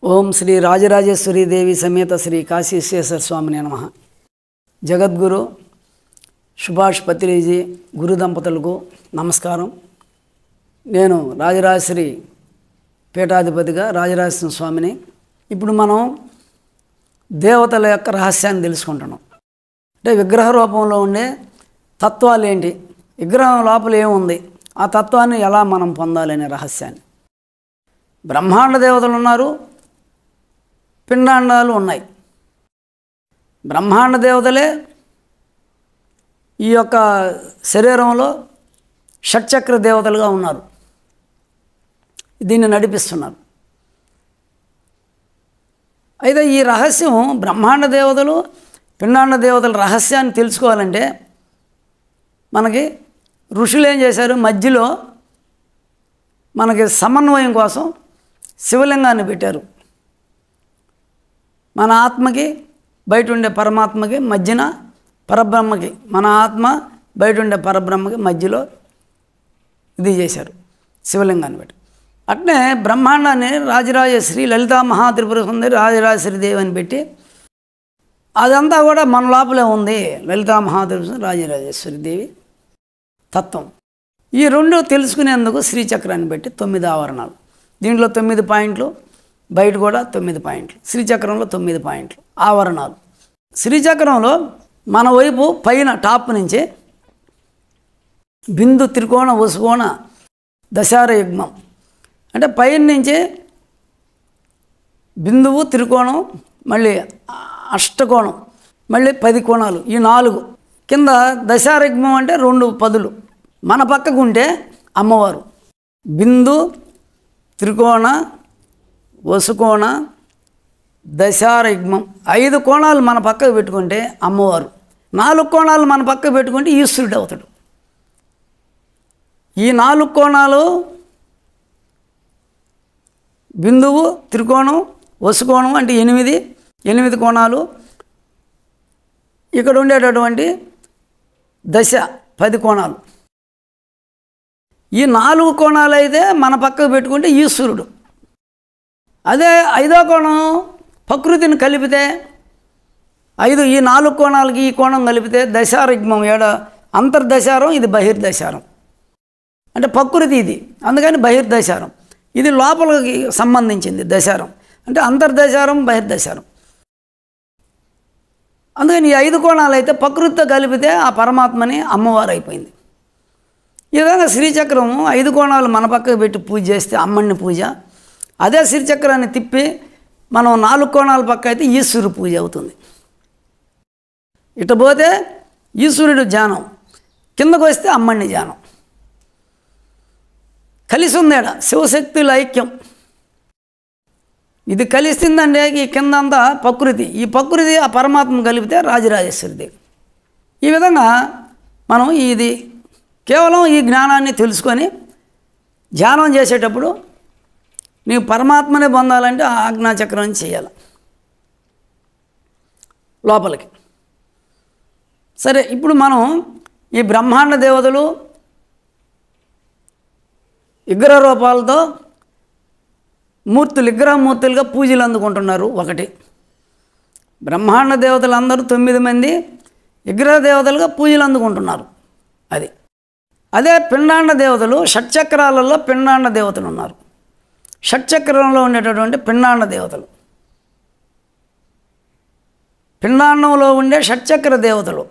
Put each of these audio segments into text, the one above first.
ఓం శ్రీ రాజరాజేశ్వరి దేవి సమేత శ్రీ కాశీ విశ్వేశ్వర స్వామిని నమః. జగద్గురు సుభాష్ పత్రిజీ గురు దంపతులకు నమస్కారం. నేను రాజరాజేశ్వరి పీఠాధిపతిగా రాజరాజేశ్వర స్వామిని. ఇప్పుడు మనం దేవతల యొక్క రహస్యాన్ని తెలుసుకుంటున్నాం. అంటే విగ్రహ రూపంలో ఉండే తత్వాలు ఏంటి, విగ్రహం లోపల ఏముంది, ఆ తత్వాన్ని ఎలా మనం పొందాలనే రహస్యాన్ని. బ్రహ్మాండ దేవతలు ఉన్నారు, పిండాండాలు ఉన్నాయి. బ్రహ్మాండ దేవతలే ఈ యొక్క శరీరంలో షట్చక్ర దేవతలుగా ఉన్నారు, దీన్ని నడిపిస్తున్నారు. అయితే ఈ రహస్యం బ్రహ్మాండ దేవతలు పిండాండ దేవతల రహస్యాన్ని తెలుసుకోవాలంటే మనకి ఋషులు ఏం చేశారు, మధ్యలో మనకి సమన్వయం కోసం శివలింగాన్ని పెట్టారు. మన ఆత్మకి బయట ఉండే పరమాత్మకి మధ్యన పరబ్రహ్మకి, మన ఆత్మ బయట ఉండే పరబ్రహ్మకి మధ్యలో ఇది చేశారు, శివలింగాన్ని పెట్టి. అట్నే బ్రహ్మాండాన్ని రాజరాజేశ్వరి లలితా మహాత్రిపుర సుందరి రాజరాజేశ్వరి దేవి అని పెట్టి అదంతా కూడా మన లోపలే ఉంది. లలితా మహాత్రిపుర సుందరి రాజరాజేశ్వరి దేవి తత్వం. ఈ రెండు తెలుసుకునేందుకు శ్రీచక్రాన్ని పెట్టి 9 ఆవరణాలు. దీంట్లో 9 పాయింట్లు, బయట కూడా 9 పాయింట్లు. శ్రీచక్రంలో 9 పాయింట్లు, ఆవరణాలు. శ్రీచక్రంలో మన వైపు పైన టాప్ నుంచి బిందు త్రికోణ వసుకోణ దశార యుగ్మం, అంటే పైన నుంచి బిందువు త్రికోణం, మళ్ళీ అష్టకోణం, మళ్ళీ 10 కోణాలు, ఈ 4. కింద దశార యుగ్మం అంటే 2 పదులు. మన పక్కకు ఉంటే అమ్మవారు బిందు త్రికోణ వసుకోణ దశార యుగ్మం, 5 కోణాలు మన పక్కకు పెట్టుకుంటే అమ్మవారు, 4 కోణాలు మన పక్కకు పెట్టుకుంటే ఈశ్వరుడు అవుతాడు. ఈ 4 కోణాలు బిందువు త్రికోణం వసుకోణం అంటే 8 కోణాలు. ఇక్కడ ఉండేటటువంటి దశ 10 కోణాలు. ఈ 4 కోణాలు అయితే మన పక్కకు పెట్టుకుంటే ఈశ్వరుడు. అదే 5వ కోణం ప్రకృతిని కలిపితే 5, ఈ 4 కోణాలకి ఈ కోణం కలిపితే దశారయుగ్మం, అంతర్దశారం, ఇది బహిర్దశారం. అంటే ప్రకృతి ఇది, అందుకని బహిర్దశారం. ఇది లోపలికి సంబంధించింది దశారం, అంటే అంతర్దశారం బహిర్దశారం. అందుకని ఈ 5 కోణాలు అయితే ప్రకృతితో కలిపితే ఆ పరమాత్మని అమ్మవారు అయిపోయింది. ఈ విధంగా శ్రీచక్రం 5 కోణాలు మన పక్కకు పెట్టి పూజ చేస్తే అమ్మని పూజ. అదే శ్రీచక్రాన్ని తిప్పి మనం 4 కోణాల పక్క అయితే ఈశ్వరు పూజ అవుతుంది. ఇటు పోతే ఈశ్వరుడు ధ్యానం, కిందకు వస్తే అమ్మని ధ్యానం. కలిసి ఉందేడ శివశక్తుల ఐక్యం. ఇది కలిసిందంటే ఈ కిందంతా ప్రకృతి, ఈ ప్రకృతి ఆ పరమాత్మ కలిపితే రాజరాజేశ్వరి దేవి. ఈ విధంగా మనం ఇది కేవలం ఈ జ్ఞానాన్ని తెలుసుకొని ధ్యానం చేసేటప్పుడు నీవు పరమాత్మనే పొందాలంటే ఆ ఆజ్ఞాచక్రాన్ని చేయాలి లోపలికి. సరే, ఇప్పుడు మనం ఈ బ్రహ్మాండ దేవతలు విగ్రహ రూపాలతో విగ్రహమూర్తులుగా పూజలు అందుకుంటున్నారు. ఒకటి, బ్రహ్మాండ దేవతలు అందరూ 9 మంది విగ్రహ దేవతలుగా పూజలు అందుకుంటున్నారు. అదే పిండాండ దేవతలు షట్చక్రాలలో పిండాండ దేవతలు ఉన్నారు. షట్చక్రంలో ఉండేటటువంటి పిండాండ దేవతలు, పిండాండంలో ఉండే షట్చక్ర దేవతలు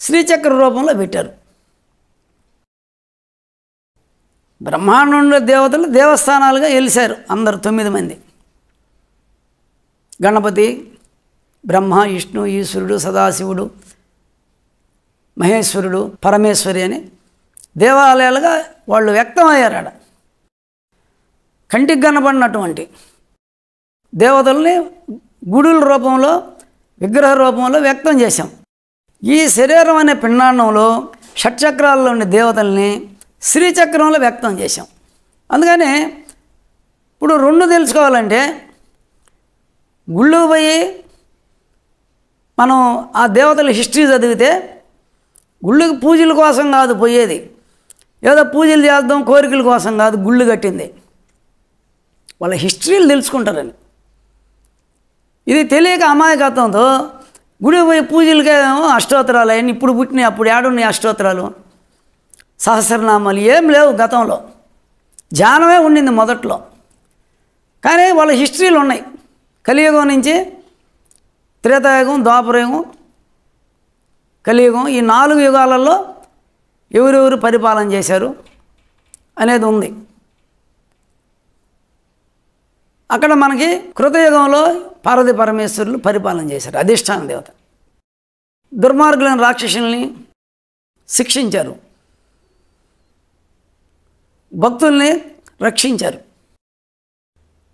శ్రీచక్ర రూపంలో పెట్టారు. బ్రహ్మాండం ఉండే దేవతలు దేవస్థానాలుగా వెలిశారు అందరు 9 మంది. గణపతి, బ్రహ్మ, విష్ణు, ఈశ్వరుడు, సదాశివుడు, మహేశ్వరుడు, పరమేశ్వరి అని దేవాలయాలుగా వాళ్ళు వ్యక్తమయ్యారు. కంటికి కనపడినటువంటి దేవతల్ని గుడుల రూపంలో విగ్రహ రూపంలో వ్యక్తం చేశాం. ఈ శరీరం అనే పిండాండంలో షట్చక్రాల్లో ఉండే దేవతల్ని శ్రీచక్రంలో వ్యక్తం చేశాం. అందుకని ఇప్పుడు 2 తెలుసుకోవాలంటే గుళ్ళకు పోయి మనం ఆ దేవతల హిస్టరీ చదివితే గుళ్ళకి పూజల కోసం కాదు పోయేది, ఏదో పూజలు చేద్దాం కోరికల కోసం కాదు గుళ్ళు కట్టింది. వాళ్ళ హిస్టరీలు తెలుసుకుంటారని. ఇది తెలియక అమాయకత్వంతో గుడి పోయి పూజలకేమో అష్టోత్తరాలు అవన్నీ ఇప్పుడు పుట్టినాయి, అప్పుడు ఏడున్నాయి అష్టోత్తరాలు సహస్రనామాలు ఏం లేవు. గతంలో ధ్యానమే ఉండింది మొదట్లో, కానీ వాళ్ళ హిస్టరీలు ఉన్నాయి. కలియుగం నుంచి త్రేతాయుగం, ద్వాపరయుగం, కలియుగం, ఈ 4 యుగాలలో ఎవరెవరు పరిపాలన చేశారు అనేది ఉంది. అక్కడ మనకి కృతయుగంలో పార్వతీ పరమేశ్వరులు పరిపాలన చేశారు, అధిష్టాన దేవత. దుర్మార్గులైన రాక్షసుల్ని శిక్షించారు, భక్తుల్ని రక్షించారు.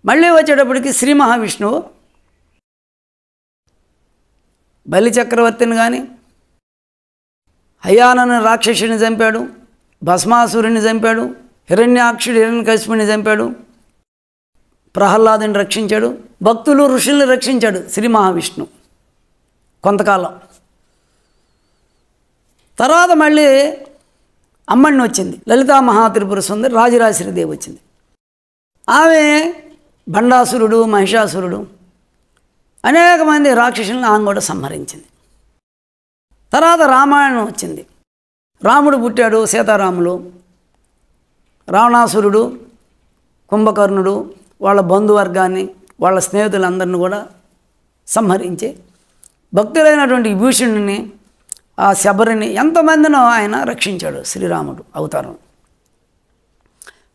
మళ్ళీ వచ్చేటప్పటికి శ్రీ మహావిష్ణువు బలి చక్రవర్తిని కానీ, హయానను రాక్షసుని చంపాడు, భస్మాసురుని చంపాడు, హిరణ్యాక్షుడు హిరణ్యకశిపుని చంపాడు, ప్రహ్లాదుని రక్షించాడు, భక్తులు ఋషుల్ని రక్షించాడు శ్రీ మహావిష్ణువు కొంతకాలం. తర్వాత మళ్ళీ అమ్మణ్ణి వచ్చింది, లలితా మహాత్రిపుర సుందరి రాజరాజేశ్వరీదేవి వచ్చింది. ఆమె భండాసురుడు, మహిషాసురుడు, అనేక మంది రాక్షసులను ఆమె కూడా సంహరించింది. తర్వాత రామాయణం వచ్చింది, రాముడు పుట్టాడు, సీతారాములు, రావణాసురుడు, కుంభకర్ణుడు, వాళ్ళ బంధువర్గాన్ని, వాళ్ళ స్నేహితులందరిని కూడా సంహరించి, భక్తులైనటువంటి విభూషణుని, ఆ శబరిని, ఎంతమందినో ఆయన రక్షించాడు శ్రీరాముడు అవతారం.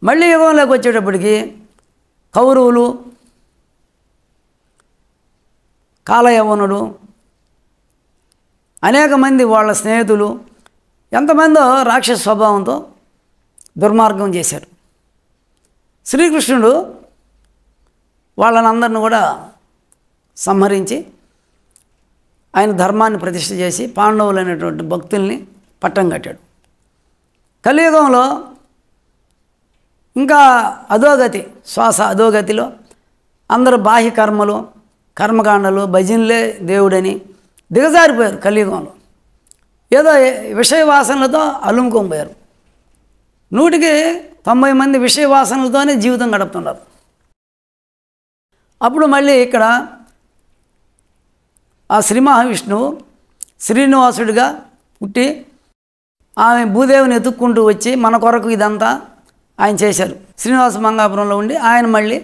మళ్ళీ యుగంలోకి వచ్చేటప్పటికి కౌరవులు, కాలయవనుడు, అనేక మంది వాళ్ళ స్నేహితులు, ఎంతమందో రాక్షస స్వభావంతో దుర్మార్గం చేశారు. శ్రీకృష్ణుడు వాళ్ళని అందరిని కూడా సంహరించి ఆయన ధర్మాన్ని ప్రతిష్ఠ చేసి పాండవులైనటువంటి భక్తుల్ని పట్టం కట్టాడు. కలియుగంలో ఇంకా అధోగతి, శ్వాస అధోగతిలో అందరూ బాహ్య కర్మలు, కర్మకాండలు, భజనలే దేవుడని దిగజారిపోయారు. కలియుగంలో ఏదో విషయ వాసనలతో అలుముకొని 100కి 90 మంది విషయ వాసనలతోనే జీవితం గడుపుతున్నారు. అప్పుడు మళ్ళీ ఇక్కడ ఆ శ్రీ మహావిష్ణువు శ్రీనివాసుడిగా పుట్టి ఆమె భూదేవిని ఎత్తుక్కుంటూ వచ్చి మన కొరకు ఇదంతా ఆయన చేశారు. శ్రీనివాస మంగాపురంలో ఉండి ఆయన మళ్ళీ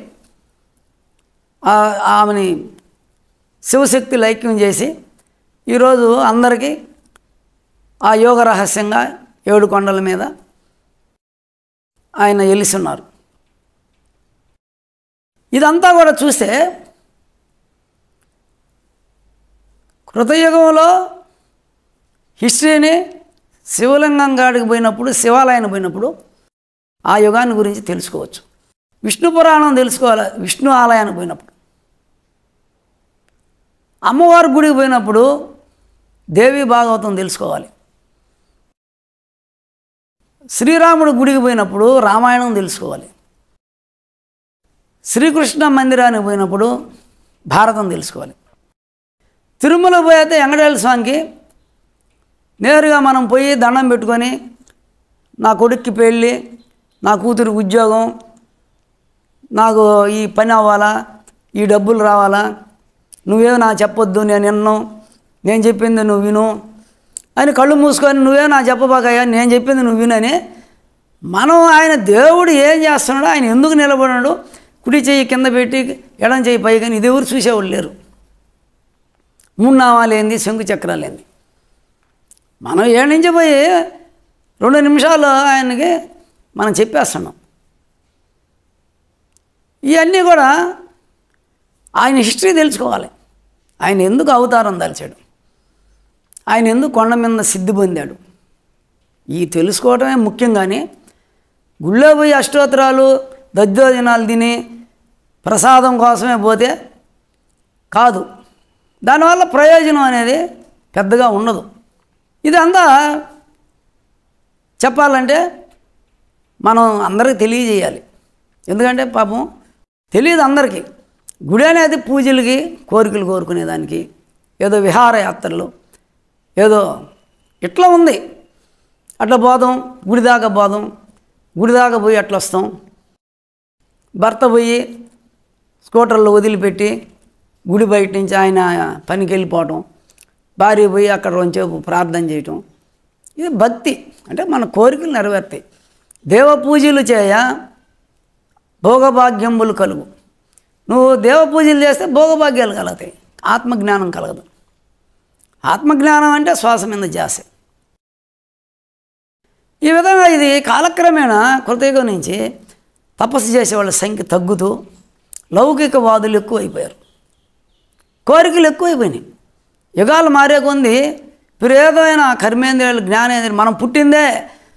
ఆమెని శివశక్తి ఐక్యం చేసి ఈరోజు అందరికీ ఆ యోగ రహస్యంగా 7 కొండల మీద ఆయన వెలిసున్నారు. ఇదంతా కూడా చూస్తే కృతయుగంలో హిస్టరీని శివలింగం కాడికి పోయినప్పుడు, శివాలయానికి పోయినప్పుడు ఆ యుగాన్ని గురించి తెలుసుకోవచ్చు. విష్ణు పురాణం తెలుసుకోవాలి విష్ణు ఆలయానికి పోయినప్పుడు. అమ్మవారి గుడికి పోయినప్పుడు దేవి భాగవతం తెలుసుకోవాలి. శ్రీరాముడి గుడికి పోయినప్పుడు రామాయణం తెలుసుకోవాలి. శ్రీకృష్ణ మందిరానికి పోయినప్పుడు భారతం తెలుసుకోవాలి. తిరుమల పోయితే వెంకటేశ్వర స్వామికి నేరుగా మనం పోయి దండం పెట్టుకొని నా కొడుక్కి పెళ్ళి, నా కూతురు ఉద్యోగం, నాకు ఈ పని అవ్వాలా, ఈ డబ్బులు రావాలా, నువ్వేమో నాకు చెప్పొద్దు, నేను చెప్పింది నువ్వు విను అని కళ్ళు మూసుకొని నువ్వే నాకు చెప్పబాకయ్యా, నేను చెప్పింది నువ్వు వినని మనం ఆయన దేవుడు ఏం చేస్తున్నాడో, ఆయన ఎందుకు నిలబడినాడు, కుడి చెయ్యి కింద పెట్టి ఎడం చెయ్యి పైకి, ఇది ఎవరు చూసేవాళ్ళు లేరు. 3 నామాలు ఏంది, శంకు చక్రాలు ఏంది. మనం ఏడు నుంచి పోయి 2 నిమిషాలు ఆయనకి మనం చెప్పేస్తున్నాం. ఇవన్నీ కూడా ఆయన హిస్టరీ తెలుసుకోవాలి. ఆయన ఎందుకు అవతారం దాల్చాడు, ఆయన ఎందుకు కొండ మీద సిద్ధి పొందాడు, ఈ తెలుసుకోవడమే ముఖ్యం. కానీ గుళ్ళో పోయి అష్టోత్తరాలు దద్దోజనాలు తిని ప్రసాదం కోసమే పోతే కాదు, దానివల్ల ప్రయోజనం అనేది పెద్దగా ఉండదు. ఇదంతా చెప్పాలంటే మనం అందరికీ తెలియజేయాలి. ఎందుకంటే పాపం తెలియదు అందరికీ. గుడి అనేది పూజలకి, కోరికలు కోరుకునేదానికి, ఏదో విహారయాత్రలు, ఏదో ఇట్లా ఉంది. అట్లా పోదాం, గుడి దాకా పోదాం, గుడి దాకా పోయి అట్లా వస్తాం. భర్త పోయి స్కూటర్లు వదిలిపెట్టి గుడి బయట నుంచి ఆయన పనికి వెళ్ళిపోవటం, భార్య పోయి అక్కడ కొంచెంసేపు ప్రార్థన చేయటం. ఇది భక్తి. అంటే మన కోరికలు నెరవేర్తాయి. దేవ పూజలు చేయ భోగభాగ్యములు కలుగు. నువ్వు దేవ పూజలు చేస్తే భోగభాగ్యాలు కలుగుతాయి, ఆత్మజ్ఞానం కలగదు. ఆత్మజ్ఞానం అంటే శ్వాస మీద ధ్యాస. ఈ విధంగా ఇది కాలక్రమేణా కృతయుగం నుంచి తపస్సు చేసేవాళ్ళ సంఖ్య తగ్గుతూ లౌకికవాదులు ఎక్కువైపోయారు, కోరికలు ఎక్కువైపోయినాయి. యుగాలు మారే కొంది విపరీతమైన కర్మేంద్రియాలు, జ్ఞానేంద్రియాలు. మనం పుట్టిందే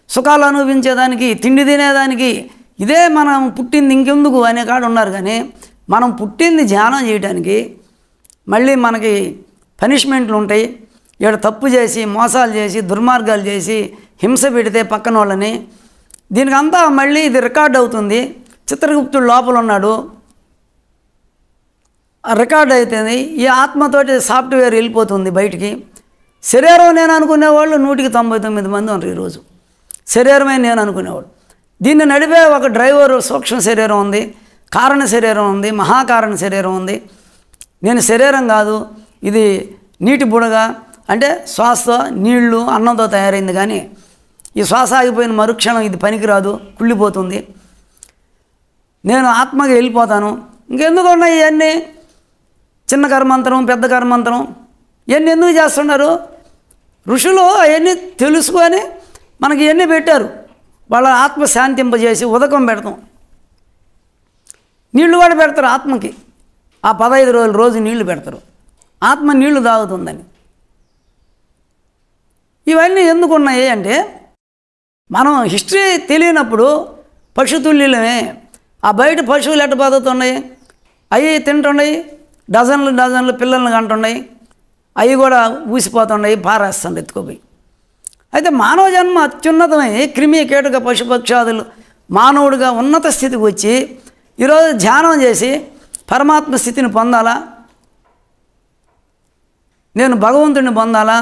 సుఖాలు అనుభవించేదానికి, తిండి తినేదానికి. ఇదే మనం పుట్టింది ఇంకెందుకు అనే కాడ ఉన్నారు. కానీ మనం పుట్టింది ధ్యానం చేయడానికి. మళ్ళీ మనకి పనిష్మెంట్లు ఉంటాయి. ఇక్కడ తప్పు చేసి, మోసాలు చేసి, దుర్మార్గాలు చేసి, హింస పెడితే పక్కన వాళ్ళని, దీనికంతా మళ్ళీ ఇది రికార్డ్ అవుతుంది. చిత్రగుప్తుడు లోపల ఉన్నాడు, రికార్డ్ అవుతుంది. ఈ ఆత్మతోటి సాఫ్ట్వేర్ వెళ్ళిపోతుంది బయటికి. శరీరం నేను అనుకునేవాళ్ళు 199 మంది ఉన్నారు ఈరోజు. శరీరమే నేను అనుకునేవాడు. దీన్ని నడిపే ఒక డ్రైవరు సూక్ష్మ శరీరం ఉంది, కారణ శరీరం ఉంది, మహాకారణ శరీరం ఉంది. నేను శరీరం కాదు, ఇది నీటి బుడగ, అంటే శ్వాసతో, నీళ్లు, అన్నంతో తయారైంది. కానీ ఈ శ్వాస ఆగిపోయిన మరుక్షణం ఇది పనికిరాదు, కుళ్ళిపోతుంది. నేను ఆత్మగా వెళ్ళిపోతాను. ఇంకెందుకు ఉన్నాయి ఇవన్నీ? చిన్న కర్మంతరం, పెద్ద కర్మంతరం, ఇవన్నీ ఎందుకు చేస్తున్నారు? ఋషులు అవన్నీ తెలుసుకొని మనకి ఇవన్నీ పెట్టారు. వాళ్ళ ఆత్మ శాంతింపజేసి ఉదకం పెడతాం. నీళ్లు కూడా పెడతారు ఆత్మకి. ఆ 15 రోజులు రోజు నీళ్లు పెడతారు, ఆత్మ నీళ్లు తాగుతుందని. ఇవన్నీ ఎందుకు ఉన్నాయి అంటే, మనం హిస్టరీ తెలియనప్పుడు పశుతుల్యులమే. ఆ బయట పశువులు ఎట్ట బతుకుతున్నాయి? అవి తింటున్నాయి, డజన్లు పిల్లల్ని కంటున్నాయి, అవి కూడా ఊసిపోతున్నాయి, పారేస్తుండే ఎత్తుకోపోయి. అయితే మానవ జన్మ అత్యున్నతమై క్రిమి కీటక పశుపక్షాదులు మానవుడిగా ఉన్నత స్థితికి వచ్చి ఈరోజు ధ్యానం చేసి పరమాత్మ స్థితిని పొందాలా, నేను భగవంతుడిని పొందాలా.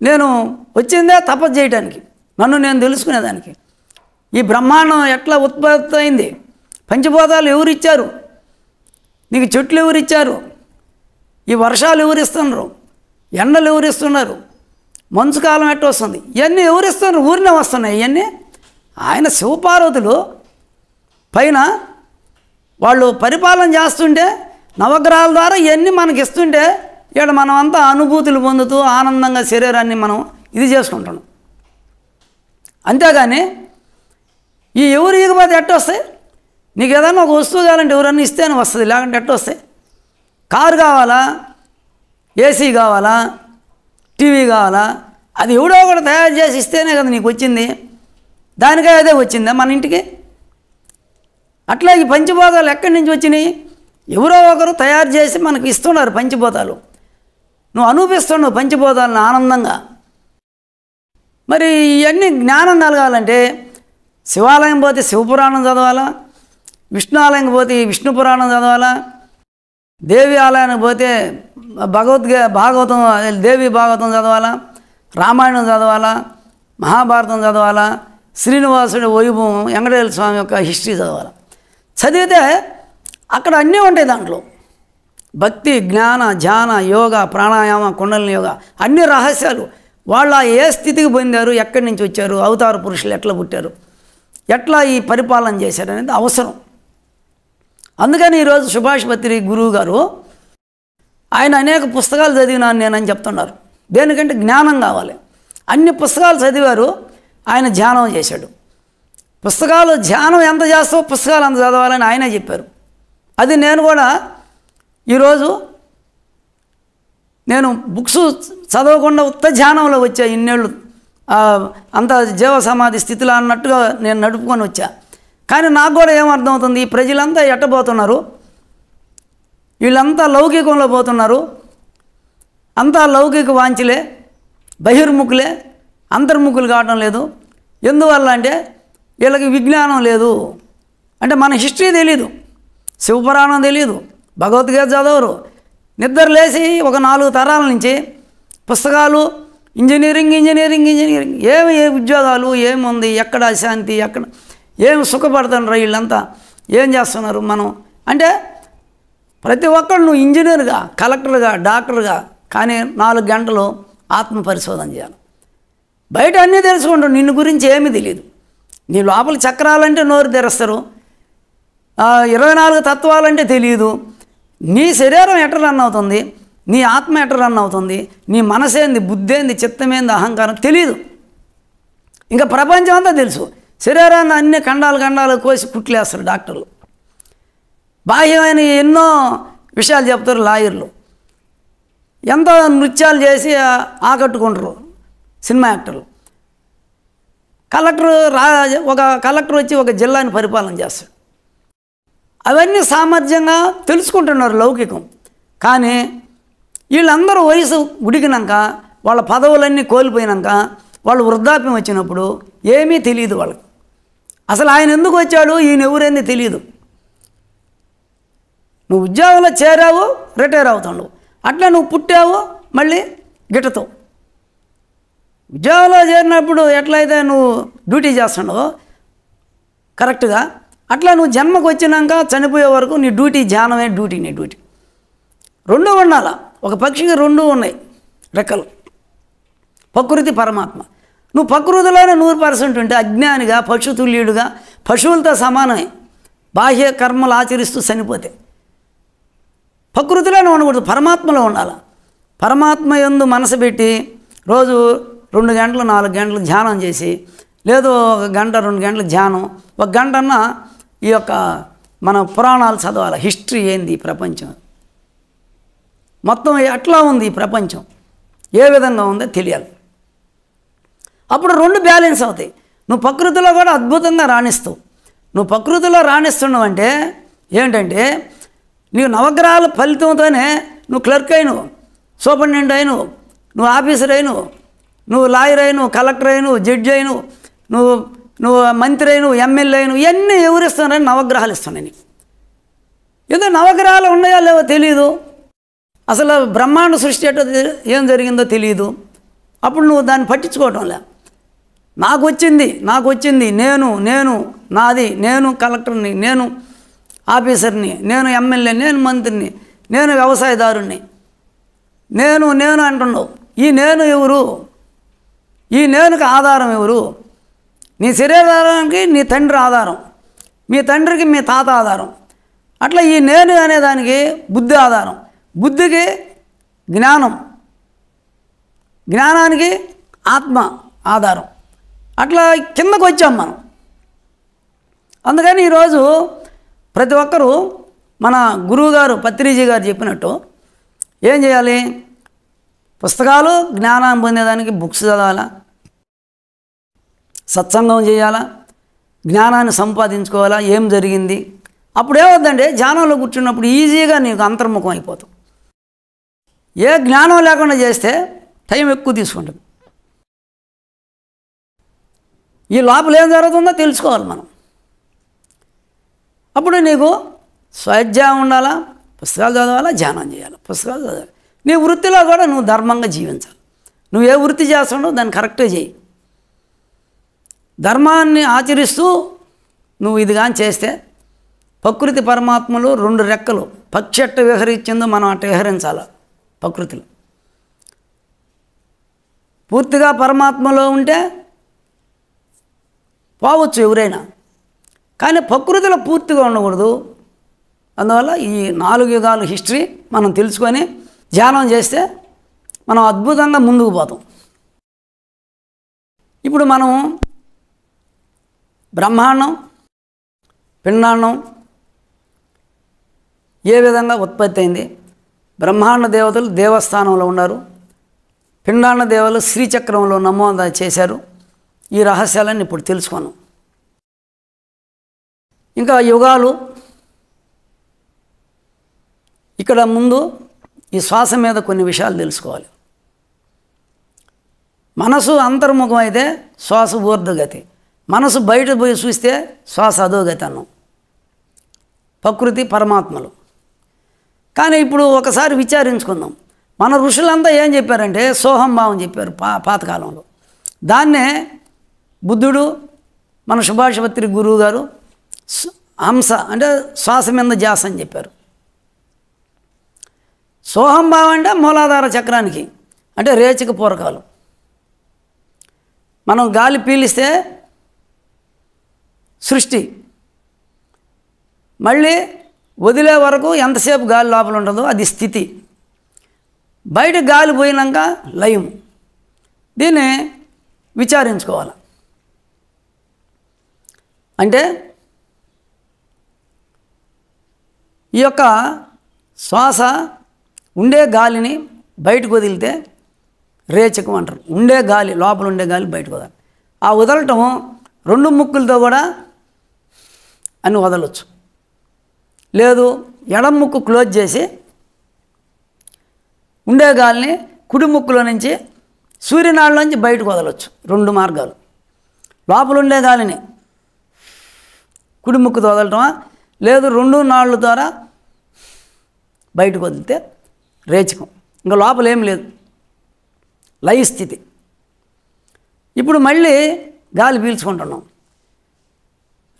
నేను వచ్చిందే తపస్సు చేయడానికి, నన్ను నేను తెలుసుకునేదానికి. ఈ బ్రహ్మాండం ఎట్లా ఉత్పత్తి అయింది? పంచభూతాలు ఎవరిచ్చారు నీకు? చెట్లు ఎవరిచ్చారు? ఈ వర్షాలు ఎవరిస్తున్నారు? ఎండలు ఎవరిస్తున్నారు? మంచు కాలం ఎట్ట వస్తుంది? ఇవన్నీ ఎవరిస్తున్నారు? ఊరినే వస్తున్నాయి ఇవన్నీ. ఆయన శివపార్వతులు పైన వాళ్ళు పరిపాలన చేస్తుంటే, నవగ్రహాల ద్వారా ఇవన్నీ మనకి ఇస్తుంటే, ఇక్కడ మనం అంతా అనుభూతులు పొందుతూ ఆనందంగా శరీరాన్ని మనం ఇది చేసుకుంటున్నాం. అంతేగాని ఈ ఎవరు ఇకపోతే ఎట్ట వస్తాయి? నీకు ఏదైనా ఒక వస్తువు కావాలంటే ఎవరన్నా ఇస్తేనే వస్తుంది, లేకుంటే ఎట్ట వస్తాయి? కారు కావాలా, ఏసీ కావాలా, టీవీ కావాలా, అది ఎవడో ఒకటి తయారు చేసి ఇస్తేనే కదా నీకు వచ్చింది. దానికే అదే వచ్చిందా మన ఇంటికి? అట్లా ఈ పంచభూతాలు ఎక్కడి నుంచి వచ్చినాయి? ఎవరో ఒకరు తయారు చేసి మనకు ఇస్తున్నారు పంచభూతాలు. నువ్వు అనుభవిస్తున్నావు పంచభూతాలను ఆనందంగా. మరి ఇవన్నీ జ్ఞానం కలగాలంటే శివాలయం పోతే శివపురాణం చదవాలా, విష్ణు ఆలయంకి పోతే విష్ణు పురాణం చదవాలా, దేవి ఆలయానికి పోతే భాగవతం దేవి భాగవతం చదవాలా, రామాయణం చదవాలా, మహాభారతం చదవాలా, శ్రీనివాసుడి వైభవం, వెంకటేశ్వర స్వామి యొక్క హిస్టరీ చదవాలా. చదివితే అక్కడ అన్నీ ఉంటాయి. దాంట్లో భక్తి, జ్ఞాన, ధ్యాన, యోగ, ప్రాణాయామ, కుండలిని యోగ, అన్ని రహస్యాలు. వాళ్ళు ఏ స్థితికి పొందారు, ఎక్కడి నుంచి వచ్చారు, అవతార పురుషులు ఎట్లా పుట్టారు, ఎట్లా ఈ పరిపాలన చేశారు అనేది అవసరం. అందుకని ఈరోజు సుభాష్ పత్రి గురువు గారు ఆయన అనేక పుస్తకాలు చదివినాను నేనని చెప్తున్నారు. దేనికంటే జ్ఞానం కావాలి. అన్ని పుస్తకాలు చదివారు, ఆయన ధ్యానం చేశాడు. పుస్తకాలు ధ్యానం ఎంత చేస్తావో పుస్తకాలు అంత చదవాలని ఆయనే చెప్పారు. అది నేను కూడా ఈరోజు నేను బుక్స్ చదవకుండా ఉత్త ధ్యానంలో వచ్చా. ఇన్నేళ్ళు అంత జీవ సమాధి స్థితిలో అన్నట్టుగా నేను నడుపుకొని వచ్చా. కానీ నాకు కూడా ఏమర్థమవుతుంది, ఈ ప్రజలంతా ఎట్టబోతున్నారు, వీళ్ళంతా లౌకికంలో పోతున్నారు, అంతా లౌకిక వాంఛలే, బహిర్ముఖులే, అంతర్ముఖులు కావడం లేదు. ఎందువల్ల అంటే వీళ్ళకి విజ్ఞానం లేదు. అంటే మన హిస్టరీ తెలీదు, శివపురాణం తెలీదు, భగవద్గీత చదవరు. నిద్ర లేచి ఒక 4 తరాల నుంచి పుస్తకాలు, ఇంజనీరింగ్, ఏ ఉద్యోగాలు ఏముంది, ఎక్కడ అశాంతి, ఎక్కడ ఏమి సుఖపడుతున్నారు వీళ్ళంతా. ఏం చేస్తున్నారు మనం అంటే ప్రతి ఒక్కరు నువ్వు ఇంజనీర్గా, కలెక్టర్గా, డాక్టర్గా, కానీ 4 గంటలు ఆత్మ పరిశోధన చేయాలి. బయట అన్నీ తెలుసుకుంటావు, నిన్ను గురించి ఏమీ తెలియదు. నీ లోపల చక్రాలంటే నోరు తెరుస్తారు, 24 తత్వాలంటే తెలియదు. నీ శరీరం ఎట్ట రన్ అవుతుంది, నీ ఆత్మ ఎట్ట రన్ అవుతుంది, నీ మనసేంది, బుద్ధేంది, చిత్తమేంది, అహంకారం తెలియదు. ఇంకా ప్రపంచం అంతా తెలుసు. శరీరాన్ని అన్ని ఖండాలు కోసి కుట్లేస్తారు డాక్టర్లు. బాహ్యమైన ఎన్నో విషయాలు చెప్తారు లాయర్లు. ఎంతో నృత్యాలు చేసి ఆకట్టుకుంటారు సినిమా యాక్టర్లు. ఒక కలెక్టర్ వచ్చి ఒక జిల్లాని పరిపాలన చేస్తాడు. అవన్నీ సామర్థ్యంగా తెలుసుకుంటున్నారు లౌకికం. కానీ వీళ్ళందరూ వయసు ఉడికినాక, వాళ్ళ పదవులన్నీ కోల్పోయినాక, వాళ్ళు వృద్ధాప్యం వచ్చినప్పుడు ఏమీ తెలియదు వాళ్ళకి. అసలు ఆయన ఎందుకు వచ్చాడు, ఈయన ఎవరైంది తెలియదు. నువ్వు ఉద్యోగంలో చేరావు, రిటైర్ అవుతావు. అట్లా నువ్వు పుట్టావు, మళ్ళీ గిట్టతావు. ఉద్యోగంలో చేరినప్పుడు ఎట్లయితే నువ్వు డ్యూటీ చేస్తున్నావో కరెక్ట్గా, అట్లా నువ్వు జన్మకు వచ్చినాక చనిపోయే వరకు నీ డ్యూటీ ధ్యానమే డ్యూటీ. నీ డ్యూటీ రెండూ ఉండాలి. ఒక పక్షికి 2 ఉన్నాయి రెక్కలు, ప్రకృతి పరమాత్మ. నువ్వు ప్రకృతిలోనే 100% ఉంటే అజ్ఞానిగా, పశుతుల్యుడుగా, పశువులతో సమానమే. బాహ్య కర్మలు ఆచరిస్తూ చనిపోతే ప్రకృతిలోనే ఉండకూడదు, పరమాత్మలో ఉండాలి. పరమాత్మ యందు మనసు పెట్టి రోజు 2 గంటలు 4 గంటలు ధ్యానం చేసి, లేదు 1 గంట 2 గంటలు ధ్యానం, 1 గంటన్నా ఈ యొక్క మన పురాణాలు చదవాలి. హిస్టరీ ఏంది, ఈ ప్రపంచం మొత్తం ఎట్లా ఉంది, ఈ ప్రపంచం ఏ విధంగా ఉందో తెలియాలి. అప్పుడు 2 బ్యాలెన్స్ అవుతాయి. నువ్వు ప్రకృతిలో కూడా అద్భుతంగా రాణిస్తావు. నువ్వు ప్రకృతిలో రాణిస్తున్నావు అంటే ఏంటంటే, నీవు నవగ్రహాల ఫలితంతోనే నువ్వు క్లర్క్ అయినవు, సూపరింటెండెంట్ అయినవు, నువ్వు ఆఫీసర్ అయినవు, నువ్వు లాయర్ అయినవు, కలెక్టర్ అయినవు, జడ్జి అయినవు, నువ్వు మంత్రి అయినవు, ఎమ్మెల్యే అయినవు. ఇవన్నీ ఎవరు ఇస్తున్నారని నవగ్రహాలు ఇస్తున్నాయి నీకు. ఏదో నవగ్రహాలు ఉన్నాయో లేవో తెలియదు. అసలు బ్రహ్మాండ సృష్టి ఎట్టో ఏం జరిగిందో తెలియదు. అప్పుడు నువ్వు దాన్ని పట్టించుకోవటం లే. నాకు వచ్చింది, నేను నాది, నేను కలెక్టర్ని, నేను ఆఫీసర్ని, నేను ఎమ్మెల్యే, నేను మంత్రిని, నేను వ్యవసాయదారుణ్ణి, నేను అంటున్నావు. ఈ నేను ఎవరు? ఈ నేనుకి ఆధారం ఎవరు? నీ శరీరానికి నీ తండ్రి ఆధారం, మీ తండ్రికి మీ తాత ఆధారం. అట్లా ఈ నేను అనేదానికి బుద్ధి ఆధారం, బుద్ధికి జ్ఞానం, జ్ఞానానికి ఆత్మ ఆధారం. అట్లా కిందకు వచ్చాం మనం. అందుకని ఈరోజు ప్రతి ఒక్కరూ మన గురువుగారు పత్రిజీ గారు చెప్పినట్టు ఏం చేయాలి? పుస్తకాలు జ్ఞానం పొందేదానికి బుక్స్ చదవాలా, సత్సంగం చేయాలా, జ్ఞానాన్ని సంపాదించుకోవాలా. ఏం జరిగింది అప్పుడు ఏమవుద్దంటే, ధ్యానంలో కూర్చున్నప్పుడు ఈజీగా నీకు అంతర్ముఖం అయిపోతావు. ఏ జ్ఞానం లేకుండా చేస్తే టైం ఎక్కువ తీసుకుంటుంది. ఈ లోపల ఏం జరుగుతుందో తెలుసుకోవాలి మనం. అప్పుడు నీకు స్వాధ్యాయం ఉండాలా, పుస్తకాలు చదవాలా, ధ్యానం చేయాలి, పుస్తకాలు చదవాలి. నీ వృత్తిలో కూడా నువ్వు ధర్మంగా జీవించాలి. నువ్వు ఏ వృత్తి చేస్తున్నావు దాన్ని కరెక్ట్గా చేయి. ధర్మాన్ని ఆచరిస్తూ నువ్వు ఇది కానీ చేస్తే ప్రకృతి పరమాత్మలు 2 రెక్కలు, పక్షి ఎట్ట విహరించిందో మనం అట్ట విహరించాలి. ప్రకృతిలో పూర్తిగా పరమాత్మలో ఉంటే పోవచ్చు ఎవరైనా, కానీ ప్రకృతిలో పూర్తిగా ఉండకూడదు. అందువల్ల ఈ 4 యుగాల హిస్టరీ మనం తెలుసుకొని ధ్యానం చేస్తే మనం అద్భుతంగా ముందుకు పోతాం. ఇప్పుడు మనం బ్రహ్మాండం, పిండాండం ఏ విధంగా ఉత్పత్తి అయింది, బ్రహ్మాండ దేవతలు దేవస్థానంలో ఉన్నారు, పిండాండ దేవతలు శ్రీచక్రంలో నమోదు చేశారు. ఈ రహస్యాలన్నీ ఇప్పుడు తెలుసుకున్నాం. ఇంకా యుగాలు, ఇక్కడ ముందు ఈ శ్వాస మీద కొన్ని విషయాలు తెలుసుకోవాలి. మనసు అంతర్ముఖం అయితే శ్వాస ఊర్ధ్వగతి, మనసు బయట పోయి చూస్తే శ్వాస అధోగతి అన్నాం. ప్రకృతి పరమాత్మలు. కానీ ఇప్పుడు ఒకసారి విచారించుకుందాం. మన ఋషులంతా ఏం చెప్పారంటే సోహంభావం చెప్పారు పాతకాలంలో. దాన్నే బుద్ధుడు, మన సుభాషపత్రి గురువు గారు హంస అంటే శ్వాస మీద ధ్యాస అని చెప్పారు. సోహంభావం అంటే మూలాధార చక్రానికి అంటే రేచక పూరకాలు. మనం గాలి పీలిస్తే సృష్టి, మళ్ళీ వదిలే వరకు ఎంతసేపు గాలి లోపల ఉంటుందో అది స్థితి, బయట గాలి పోయినాక లయం. దీన్ని విచారించుకోవాలి. అంటే ఈ యొక్క శ్వాస ఉండే గాలిని బయటకు వదిలితే రేచకం అంటారు. ఉండే గాలి లోపల ఉండే గాలి బయటకు వదలాలి. ఆ వదలటం 2 ముక్కులతో కూడా అని వదలవచ్చు. లేదు ఎడమ ముక్కు క్లోజ్ చేసి ఉండే గాలిని కుడి ముక్కులో నుంచి సూర్యనాళ్ళలోంచి బయటకు వదలవచ్చు. 2 మార్గాలు. లోపల ఉండే గాలిని కుడి ముక్కుతో వదలటమా, లేదు 2 నాళ్ళ ద్వారా బయటకు వదిలితే రేచకం. ఇంకా లోపల ఏం లేదు, లయ స్థితి. ఇప్పుడు మళ్ళీ గాలి పీల్చుకుంటున్నాం.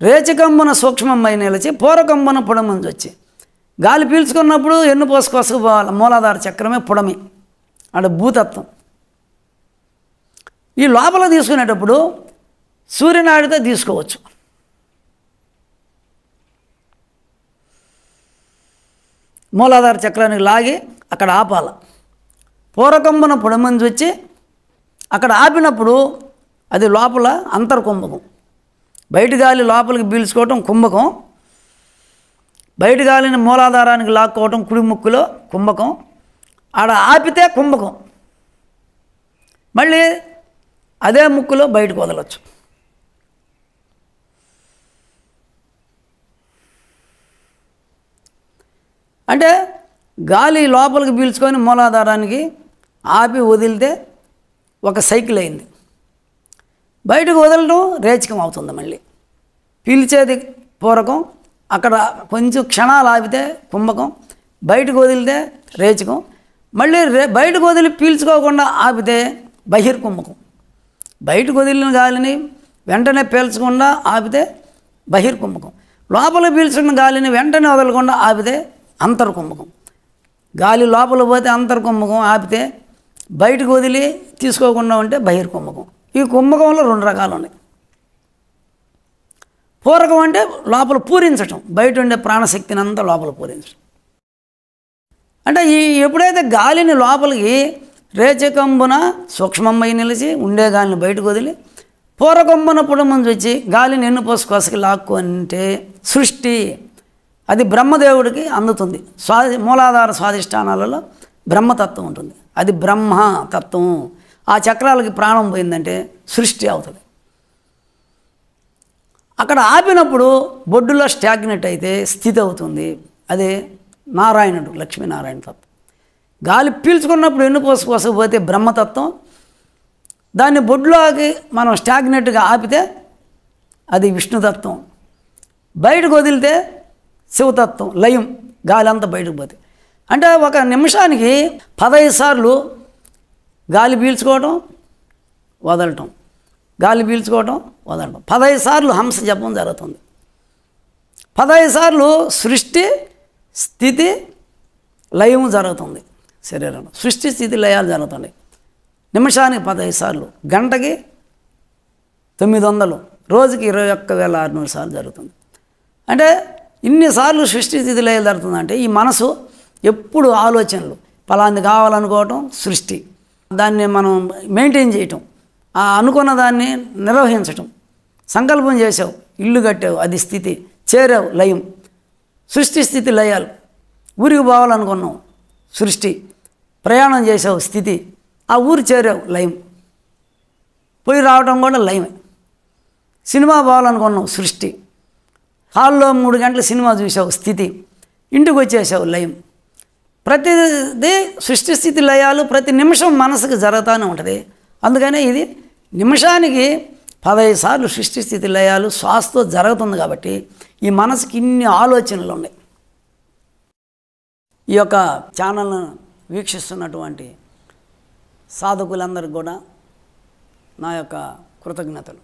రేచకంబున సూక్ష్మమై నిలిచి పూరకంబున పుడమంచి వచ్చి గాలి పీల్చుకున్నప్పుడు ఎన్ను పోసుకోవాలి. మూలాధార చక్రమే పుడమి, అంటే భూతత్వం. ఈ లోపల తీసుకునేటప్పుడు సూర్యనాడితో తీసుకోవచ్చు. మూలాధార చక్రానికి లాగి అక్కడ ఆపాల. పూరకంబున పుడమంచి వచ్చి అక్కడ ఆపినప్పుడు అది లోపల అంతర్కుంభకం. బయట గాలి లోపలికి పీల్చుకోవటం కుంభకం, బయట గాలిని మూలాధారానికి లాక్కోవటం కుడి ముక్కులో కుంభకం. ఆడ ఆపితే కుంభకం, మళ్ళీ అదే ముక్కులో బయటకు వదలవచ్చు. అంటే గాలి లోపలికి పీల్చుకొని మూలాధారానికి ఆపి వదిలితే ఒక సైకిల్ అయింది. బయటకు వదలడం రేచకం అవుతుంది. మళ్ళీ పీల్చేది పూరకం, అక్కడ కొంచెం క్షణాలు ఆపితే కుంభకం, బయటకు వదిలితే రేచకం. మళ్ళీ బయటకు వదిలి పీల్చుకోకుండా ఆపితే బహిర్కుంభకం. బయటకు వదిలిన గాలిని వెంటనే పీల్చకుండా ఆపితే బహిర్కుంభకం. లోపల పీల్చుకున్న గాలిని వెంటనే వదలకుండా ఆపితే అంతర్కుంభకం. గాలి లోపల పోతే అంతర్కుంభకం, ఆపితే బయటకు వదిలి తీసుకోకుండా ఉంటే బహిర్కుంభకం. ఈ కుంభకంలో 2 రకాలు ఉన్నాయి. పూరకం అంటే లోపల పూరించటం, బయట ఉండే ప్రాణశక్తిని అంతా లోపల పూరించడం. అంటే ఎప్పుడైతే గాలిని లోపలికి రేచకంబున సూక్ష్మమై నిలిచి ఉండే గాలిని బయటకు వదిలి పూరకంబున పుడమంచి వచ్చి గాలిని ఎన్ను పోసుకొసకి లాక్కుంటే సృష్టి, అది బ్రహ్మదేవుడికి అందుతుంది. మూలాధార స్వాధిష్టానాలలో బ్రహ్మతత్వం ఉంటుంది. అది బ్రహ్మతత్వం. ఆ చక్రాలకి ప్రాణం పోయిందంటే సృష్టి అవుతుంది. అక్కడ ఆపినప్పుడు బొడ్డులో స్టాగ్నెట్ అయితే స్థితి అవుతుంది. అదే నారాయణుడు, లక్ష్మీనారాయణ తత్వం. గాలి పీల్చుకున్నప్పుడు ఎన్ను పోసుకపోతే బ్రహ్మతత్వం. దాన్ని బొడ్లోకి మనం స్టాగ్నెట్గా ఆపితే అది విష్ణుతత్వం. బయటకు వదిలితే శివతత్వం, లయం. గాలి అంతా బయటకు పోతే అంటే ఒక నిమిషానికి 15 సార్లు గాలి పీల్చుకోవటం వదలటం, గాలి పీల్చుకోవటం వదలటం. 15 సార్లు హంస జపం జరుగుతుంది. 15 సార్లు సృష్టి స్థితి లయము జరుగుతుంది శరీరంలో. సృష్టి స్థితి లయాలు జరుగుతున్నాయి. నిమిషానికి 15 సార్లు, గంటకి 900, రోజుకి 21,600 సార్లు జరుగుతుంది. అంటే ఇన్నిసార్లు సృష్టి స్థితి లయాలు జరుగుతుందంటే ఈ మనసు ఎప్పుడు ఆలోచనలు, ఫలాంది కావాలనుకోవటం సృష్టి, దాన్ని మనం మెయింటైన్ చేయటం, ఆ అనుకున్న దాన్ని నిర్వహించటం. సంకల్పం చేసావు, ఇల్లు కట్టావు, అది స్థితి. చేరావు, లయం. సృష్టి స్థితి లయాలు. ఊరికి పోవాలనుకున్నావు, సృష్టి. ప్రయాణం చేసావు, స్థితి. ఆ ఊరు చేరావు, లయం. పోయి రావటం కూడా లయమే. సినిమా పోవాలనుకున్నావు, సృష్టి. హాల్లో 3 గంటల సినిమా చూసావు, స్థితి. ఇంటికి వచ్చేసావు, లయం. ప్రతిదీ సృష్టి స్థితి లయాలు ప్రతి నిమిషం మనసుకు జరుగుతూనే ఉంటుంది. అందుకనే ఇది నిమిషానికి 15 సార్లు సృష్టి స్థితి లయాలు శ్వాసతో జరుగుతుంది. కాబట్టి ఈ మనసుకి ఇన్ని ఆలోచనలు ఉన్నాయి. ఈ యొక్క ఛానల్ను వీక్షిస్తున్నటువంటి సాధకులందరికీ కూడా నా యొక్క కృతజ్ఞతలు.